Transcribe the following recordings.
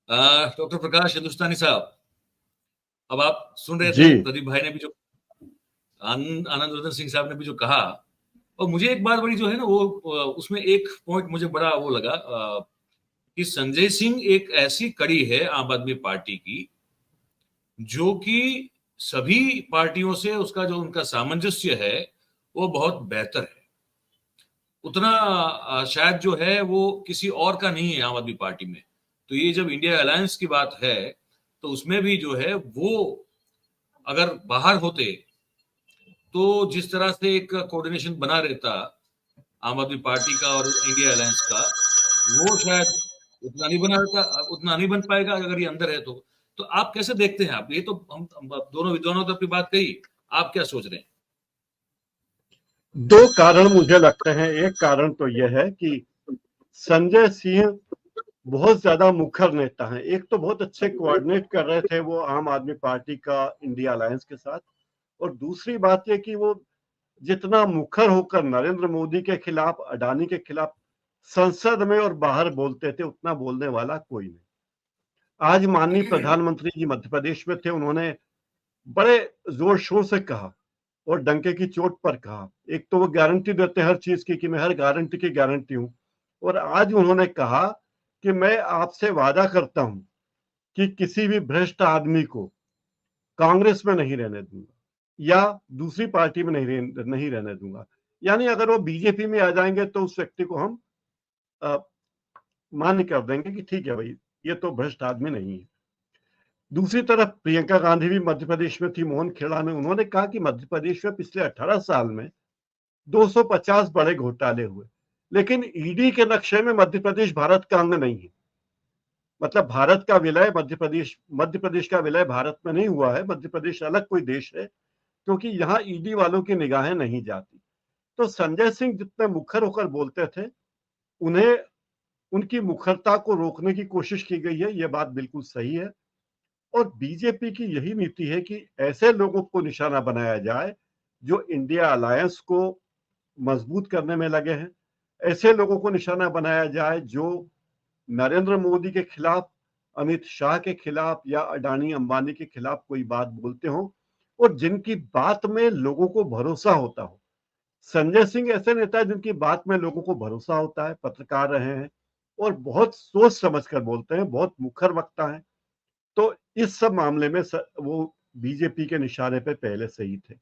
Doctor प्रकाश हिंदुस्तानी साहब, अब आप सुन रहे थे जी। प्रदीप भाई ने भी जो आनंद रतन सिंह साहब ने भी जो कहा, और मुझे एक बात बड़ी जो है ना वो उसमें एक पॉइंट मुझे बड़ा वो लगा कि संजय सिंह एक ऐसी कड़ी है आम आदमी पार्टी की जो कि सभी पार्टियों से उसका जो उनका सामंजस्य है वो बहुत बेहतर है। उतना शायद जो है वो किसी और का नहीं है आम आदमी पार्टी में। तो ये जब इंडिया अलायंस की बात है तो उसमें भी जो है वो अगर बाहर होते तो जिस तरह से एक कोऑर्डिनेशन बना रहता आम आदमी पार्टी का और इंडिया अलायंस का, वो शायद उतना नहीं बना रहता, उतना नहीं बन पाएगा अगर ये अंदर है तो आप कैसे देखते हैं? आप ये तो हम दोनों विद्वानों तो अपनी बात कही, आप क्या सोच रहे हैं? दो कारण मुझे लगते हैं। एक कारण तो यह है कि संजय सिंह बहुत ज्यादा मुखर नेता हैं। एक तो बहुत अच्छे कोऑर्डिनेट कर रहे थे वो आम आदमी पार्टी का इंडिया अलायंस के साथ, और दूसरी बात यह कि वो जितना मुखर होकर नरेंद्र मोदी के खिलाफ, अडानी के खिलाफ संसद में और बाहर बोलते थे, उतना बोलने वाला कोई नहीं। आज माननीय प्रधानमंत्री जी मध्य प्रदेश में थे, उन्होंने बड़े जोर शोर से कहा और डंके की चोट पर कहा। एक तो वो गारंटी देते हर चीज की कि मैं हर गारंटी की गारंटी हूं, और आज उन्होंने कहा कि मैं आपसे वादा करता हूं कि किसी भी भ्रष्ट आदमी को कांग्रेस में नहीं रहने दूंगा या दूसरी पार्टी में नहीं रहने दूंगा। यानी अगर वो बीजेपी में आ जाएंगे तो उस व्यक्ति को हम अ, मान्य कर देंगे कि ठीक है भाई, ये तो भ्रष्ट आदमी नहीं है। दूसरी तरफ प्रियंका गांधी भी मध्य प्रदेश में थी, मोहन खेड़ा में। उन्होंने कहा कि मध्य प्रदेश में पिछले 18 साल में 250 बड़े घोटाले हुए, लेकिन ईडी के नक्शे में मध्य प्रदेश भारत का अंग नहीं है। मतलब भारत का विलय मध्य प्रदेश का विलय भारत में नहीं हुआ है। मध्य प्रदेश अलग कोई देश है, क्योंकि यहाँ ईडी वालों की निगाहें नहीं जाती। तो संजय सिंह जितने मुखर होकर बोलते थे, उन्हें उनकी मुखरता को रोकने की कोशिश की गई है, यह बात बिल्कुल सही है। और बीजेपी की यही नीति है कि ऐसे लोगों को निशाना बनाया जाए जो इंडिया अलायंस को मजबूत करने में लगे हैं। ऐसे लोगों को निशाना बनाया जाए जो नरेंद्र मोदी के खिलाफ, अमित शाह के खिलाफ या अडानी अंबानी के खिलाफ कोई बात बोलते हो और जिनकी बात में लोगों को भरोसा होता हो। संजय सिंह ऐसे नेता है जिनकी बात में लोगों को भरोसा होता है, पत्रकार रहे हैं और बहुत सोच समझ कर बोलते हैं, बहुत मुखर वक्ता है। तो इस सब मामले में वो बीजेपी के निशाने पे पहले से ही थे।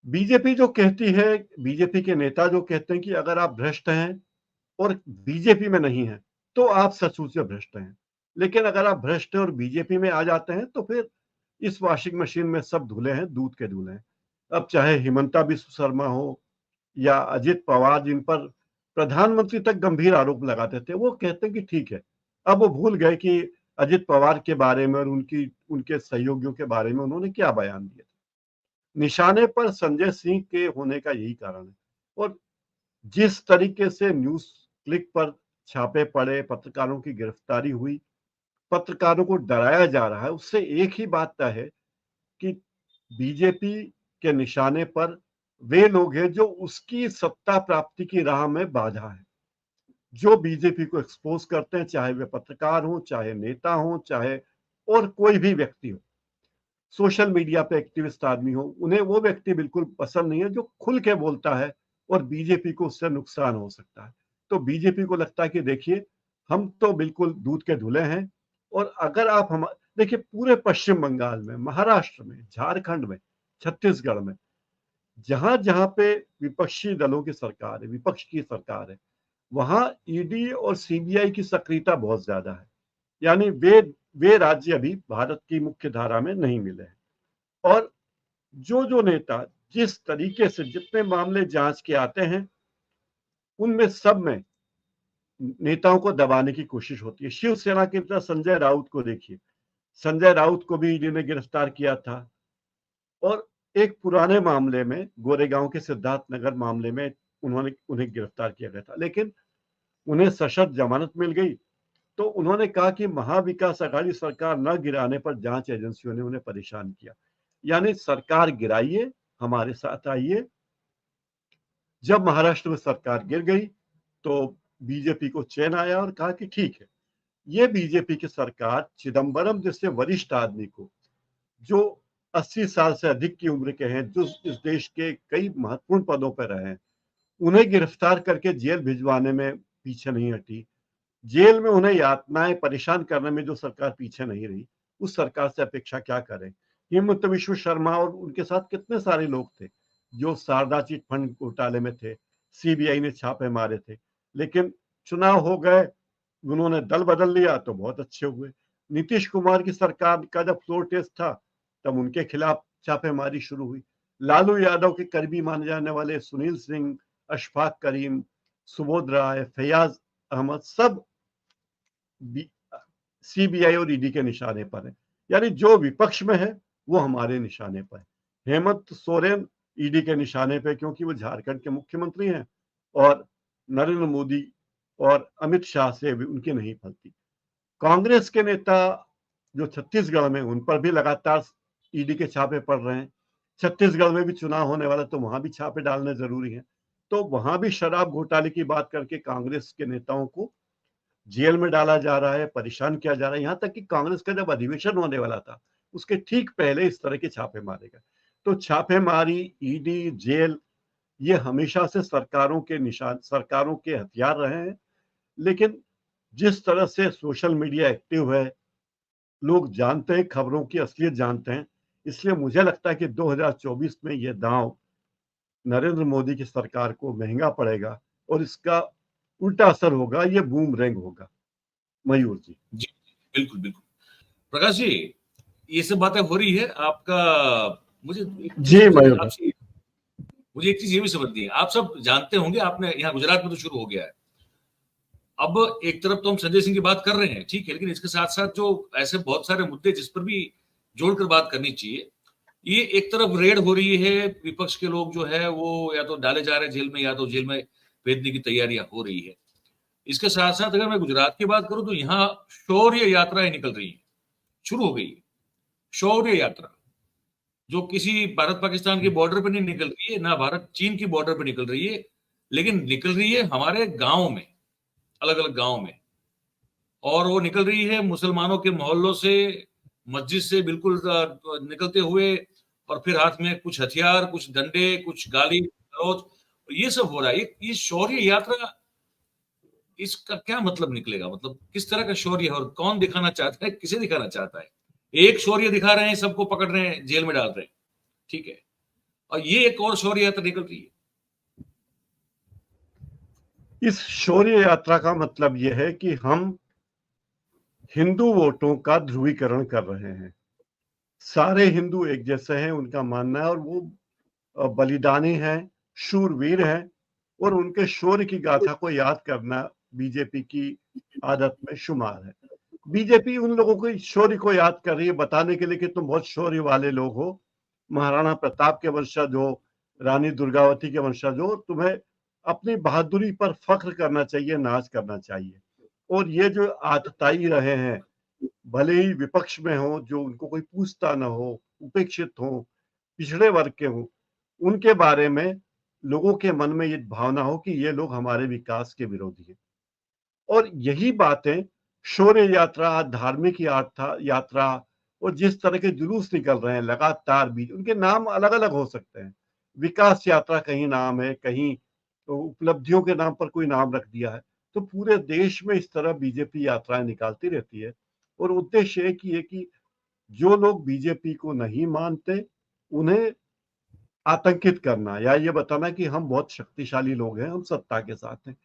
बीजेपी जो कहती है, बीजेपी के नेता जो कहते हैं कि अगर आप भ्रष्ट हैं और बीजेपी में नहीं है तो आप सचमुच में भ्रष्ट हैं। लेकिन अगर आप भ्रष्ट हैं और बीजेपी में आ जाते हैं तो फिर इस वॉशिंग मशीन में सब धुले हैं, दूध के धुले हैं। अब चाहे हिमंता बिस्व शर्मा हो या अजित पवार, जिन पर प्रधानमंत्री तक गंभीर आरोप लगाते थे, वो कहते हैं कि ठीक है। अब वो भूल गए कि अजित पवार के बारे में और उनके सहयोगियों के बारे में उन्होंने क्या बयान दिए थे। निशाने पर संजय सिंह के होने का यही कारण है। और जिस तरीके से न्यूज क्लिक पर छापे पड़े, पत्रकारों की गिरफ्तारी हुई, पत्रकारों को डराया जा रहा है, उससे एक ही बात तय है कि बीजेपी के निशाने पर वे लोग हैं जो उसकी सत्ता प्राप्ति की राह में बाधा है, जो बीजेपी को एक्सपोज करते हैं, चाहे वे पत्रकार हो, चाहे नेता हो, चाहे और कोई भी व्यक्ति हो, सोशल मीडिया पे एक्टिविस्ट आदमी हो। उन्हें वो व्यक्ति बिल्कुल पसंद नहीं है जो खुल के बोलता है और बीजेपी को उससे नुकसान हो सकता है। तो बीजेपी को लगता है कि देखिए, हम तो बिल्कुल दूध के धुले हैं, और अगर आप हम देखिए, पूरे पश्चिम बंगाल में, महाराष्ट्र में, झारखंड में, छत्तीसगढ़ में, जहां जहां पे विपक्षी दलों की सरकार है, विपक्ष की सरकार है, वहां ईडी और सीबीआई की सक्रियता बहुत ज्यादा है। यानी वे राज्य अभी भारत की मुख्य धारा में नहीं मिले हैं। और जो जो नेता जिस तरीके से जितने मामले जांच के आते हैं, उनमें सब में नेताओं को दबाने की कोशिश होती है। शिवसेना के नेता संजय राउत को देखिए, संजय राउत को भी ईडी ने गिरफ्तार किया था, और एक पुराने मामले में, गोरेगांव के सिद्धार्थ नगर मामले में, उन्हें गिरफ्तार किया गया था, लेकिन उन्हें सशर्त जमानत मिल गई। तो उन्होंने कहा कि महाविकास अघाड़ी सरकार न गिराने पर जांच एजेंसियों ने उन्हें परेशान किया। यानी सरकार गिराइए, हमारे साथ आइए। जब महाराष्ट्र में सरकार गिर गई तो बीजेपी को चैन आया और कहा कि ठीक है, ये बीजेपी की सरकार चिदम्बरम जैसे वरिष्ठ आदमी को, जो 80 साल से अधिक की उम्र के हैं, जो इस देश के कई महत्वपूर्ण पदों पर रहे हैं, उन्हें गिरफ्तार करके जेल भिजवाने में पीछे नहीं हटी। जेल में उन्हें यातनाएं परेशान करने में जो सरकार पीछे नहीं रही, उस सरकार से अपेक्षा क्या करें। हिमंत विश्व शर्मा और उनके साथ कितने सारे लोग थे जो शारदा चिट फंड घोटाले में थे, सीबीआई ने छापे मारे थे, लेकिन चुनाव हो गए, उन्होंने दल बदल लिया तो बहुत अच्छे हुए। नीतीश कुमार की सरकार का जब फ्लोर टेस्ट था, तब उनके खिलाफ छापेमारी शुरू हुई। लालू यादव के करीबी माने जाने वाले सुनील सिंह, अशफाक करीम, सुबोध राय, फैयाज अहमद, सब सीबीआई और ईडी के निशाने पर है। यानी जो विपक्ष में है वो हमारे निशाने पर है। हेमंत सोरेन ईडी के निशाने पे, क्योंकि वो झारखंड के मुख्यमंत्री हैं और नरेंद्र मोदी और अमित शाह से भी उनकी नहीं फलती। कांग्रेस के नेता जो छत्तीसगढ़ में, उन पर भी लगातार ईडी के छापे पड़ रहे हैं। छत्तीसगढ़ में भी चुनाव होने वाला, तो वहां भी छापे डालने जरूरी है। तो वहां भी शराब घोटाले की बात करके कांग्रेस के नेताओं को जेल में डाला जा रहा है, परेशान किया जा रहा है। यहां तक कि कांग्रेस का जब अधिवेशन होने वाला था, उसके ठीक पहले इस तरह के छापे मारे गए। तो छापेमारी, ईडी, जेल, ये हमेशा से सरकारों के निशान, सरकारों के हथियार रहे हैं। लेकिन जिस तरह से सोशल मीडिया एक्टिव है, लोग जानते हैं, खबरों की असलियत जानते हैं, इसलिए मुझे लगता है कि 2024 में ये दांव नरेंद्र मोदी की सरकार को महंगा पड़ेगा और इसका उल्टा असर होगा, ये बूमरैंग होगा। मयूर जी। जी, बिल्कुल, बिल्कुल। प्रकाश जी, ये सब बातें हो रही है आपका, मुझे एक जी चीज़ मयूर भाई। आपसे, मुझे एक चीज़ ये भी समझनी है। आप सब जानते होंगे, आपने यहाँ गुजरात में तो शुरू हो गया है। अब एक तरफ तो हम संजय सिंह की बात कर रहे हैं, ठीक है, लेकिन इसके साथ-साथ जो ऐसे बहुत सारे मुद्दे जिस पर भी जोड़कर बात करनी चाहिए, ये एक तरफ रेड हो रही है, विपक्ष के लोग जो है वो या तो डाले जा रहे हैं जेल में या तो जेल में भेजने की तैयारियां हो रही है। इसके साथ-साथ अगर मैं गुजरात की बात करूं तो यहाँ शौर्य यात्राएं निकल रही हैं, शुरू हो गई है। शौर्य यात्रा, जो किसी भारत पाकिस्तान के बॉर्डर पे नहीं निकल रही है, ना भारत चीन की बॉर्डर पे निकल रही है, लेकिन निकल रही है हमारे गाँव में, अलग-अलग गाँव में। और वो निकल रही है मुसलमानों के मोहल्लों से, मस्जिद से बिल्कुल निकलते हुए, और फिर हाथ में कुछ हथियार, कुछ डंडे, कुछ गाली गलौज, ये सब हो रहा है। ये शौर्य यात्रा, इसका क्या मतलब निकलेगा? मतलब किस तरह का शौर्य है और कौन दिखाना चाहता है, किसे दिखाना चाहता है? एक शौर्य दिखा रहे हैं, सबको पकड़ रहे हैं, जेल में डाल रहे हैं, ठीक है, और ये एक और शौर्य यात्रा निकल रही है। इस शौर्य यात्रा का मतलब यह है कि हम हिंदू वोटों का ध्रुवीकरण कर रहे हैं। सारे हिंदू एक जैसे हैं, उनका मानना है, और वो बलिदानी हैं, शूरवीर हैं, और उनके शौर्य की गाथा को याद करना बीजेपी की आदत में शुमार है। बीजेपी उन लोगों के शौर्य को याद कर रही है, बताने के लिए कि तुम बहुत शौर्य वाले लोग हो, महाराणा प्रताप के वंशज हो, रानी दुर्गावती के वंशज हो, तुम्हें अपनी बहादुरी पर फख्र करना चाहिए, नाज करना चाहिए। और ये जो आतताई रहे हैं, भले ही विपक्ष में हो, जो उनको कोई पूछता ना हो, उपेक्षित हो, पिछड़े वर्ग के हो, उनके बारे में लोगों के मन में ये भावना हो कि ये लोग हमारे विकास के विरोधी हैं। और यही बातें शौर्य यात्रा, धार्मिक यात्रा, और जिस तरह के जुलूस निकल रहे हैं लगातार, भी उनके नाम अलग अलग हो सकते हैं। विकास यात्रा कहीं नाम है, कहीं तो उपलब्धियों के नाम पर कोई नाम रख दिया है। तो पूरे देश में इस तरह बीजेपी यात्राएं निकालती रहती है, और उद्देश्य एक ही है कि जो लोग बीजेपी को नहीं मानते, उन्हें आतंकित करना, या ये बताना कि हम बहुत शक्तिशाली लोग हैं, हम सत्ता के साथ हैं।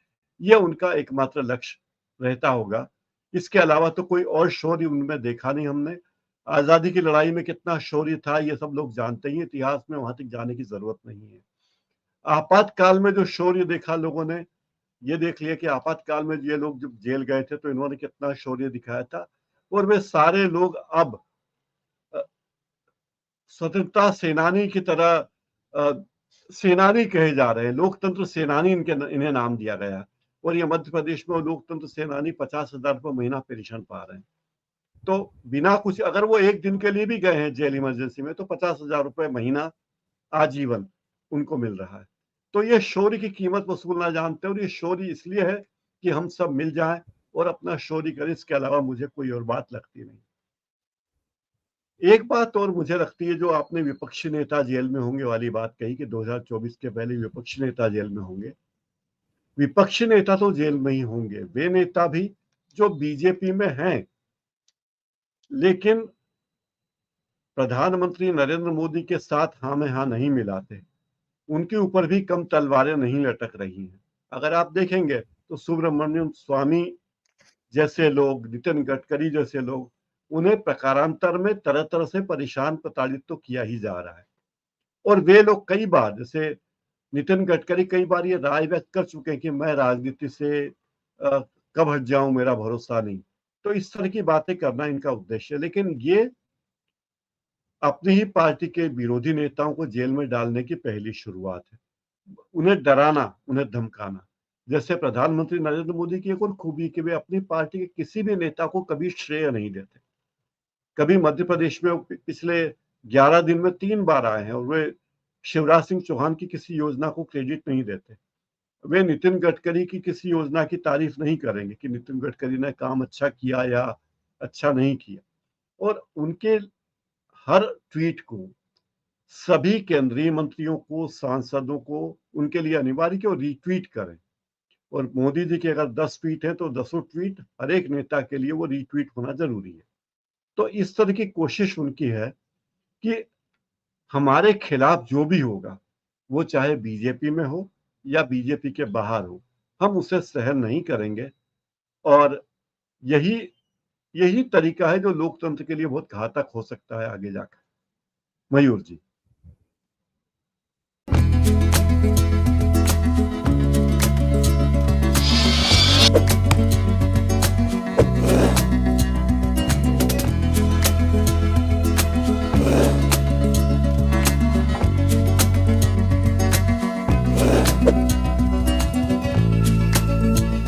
ये उनका एकमात्र लक्ष्य रहता होगा। इसके अलावा तो कोई और शौर्य उनमें देखा नहीं हमने। आजादी की लड़ाई में कितना शौर्य था, ये सब लोग जानते ही, इतिहास में वहां तक जाने की जरूरत नहीं है। आपातकाल में जो शौर्य देखा लोगों ने, ये देख लिया कि आपातकाल में ये लोग जब जेल गए थे तो इन्होंने कितना शौर्य दिखाया था। और वे सारे लोग अब स्वतंत्रता सेनानी की तरह सेनानी कहे जा रहे हैं। लोकतंत्र सेनानी इन्हें नाम दिया गया। और ये मध्य प्रदेश में लोकतंत्र सेनानी 50,000 रुपये महीना पेंशन पा रहे हैं। तो बिना कुछ, अगर वो एक दिन के लिए भी गए हैं जेल इमरजेंसी में, तो 50,000 रुपये महीना आजीवन उनको मिल रहा है। तो ये शौर्य की कीमत वसूलना जानते हैं, और ये शौर्य इसलिए है कि हम सब मिल जाएं, और अपना शोरी करें, इसके अलावा मुझे कोई और बात लगती नहीं। एक बात और मुझे लगती है, जो आपने विपक्षी नेता जेल में होंगे वाली बात कही कि 2024 के पहले विपक्षी नेता जेल में होंगे। विपक्षी नेता तो जेल में ही होंगे, वे नेता भी जो बीजेपी में हैं, लेकिन प्रधानमंत्री नरेंद्र मोदी के साथ हाँ में हाँ नहीं मिलाते, उनके ऊपर भी कम तलवारें नहीं लटक रही हैं। अगर आप देखेंगे तो सुब्रमण्यम स्वामी जैसे लोग, नितिन गडकरी जैसे लोग, उन्हें प्रकारांतर में तरह तरह से परेशान प्रताड़ित तो किया ही जा रहा है। और वे लोग कई बार, जैसे नितिन गडकरी कई बार ये राय व्यक्त कर चुके हैं कि मैं राजनीति से कब हट जाऊं, मेरा भरोसा नहीं। तो इस तरह की बातें करना इनका उद्देश्य है, लेकिन ये अपनी ही पार्टी के विरोधी नेताओं को जेल में डालने की पहली शुरुआत है। उन्हें डराना, उन्हें धमकाना। जैसे प्रधानमंत्री नरेंद्र मोदी की एक और खूबी कि वे अपनी पार्टी के किसी भी नेता को कभी श्रेय नहीं देते। कभी मध्य प्रदेश में पिछले 11 दिन में 3 बार आए हैं और वे शिवराज सिंह चौहान की किसी योजना को क्रेडिट नहीं देते। वे नितिन गडकरी की किसी योजना की तारीफ नहीं करेंगे कि नितिन गडकरी ने काम अच्छा किया या अच्छा नहीं किया। और उनके हर ट्वीट को सभी केंद्रीय मंत्रियों को, सांसदों को, उनके लिए अनिवार्य कि वो रीट्वीट करें। और मोदी जी के अगर 10 ट्वीट हैं तो 10 ट्वीट हर एक नेता के लिए वो रीट्वीट होना जरूरी है। तो इस तरह की कोशिश उनकी है कि हमारे खिलाफ जो भी होगा, वो चाहे बीजेपी में हो या बीजेपी के बाहर हो, हम उसे सहन नहीं करेंगे। और यही यही तरीका है जो लोकतंत्र के लिए बहुत घातक हो सकता है आगे जाकर। मयूर जी।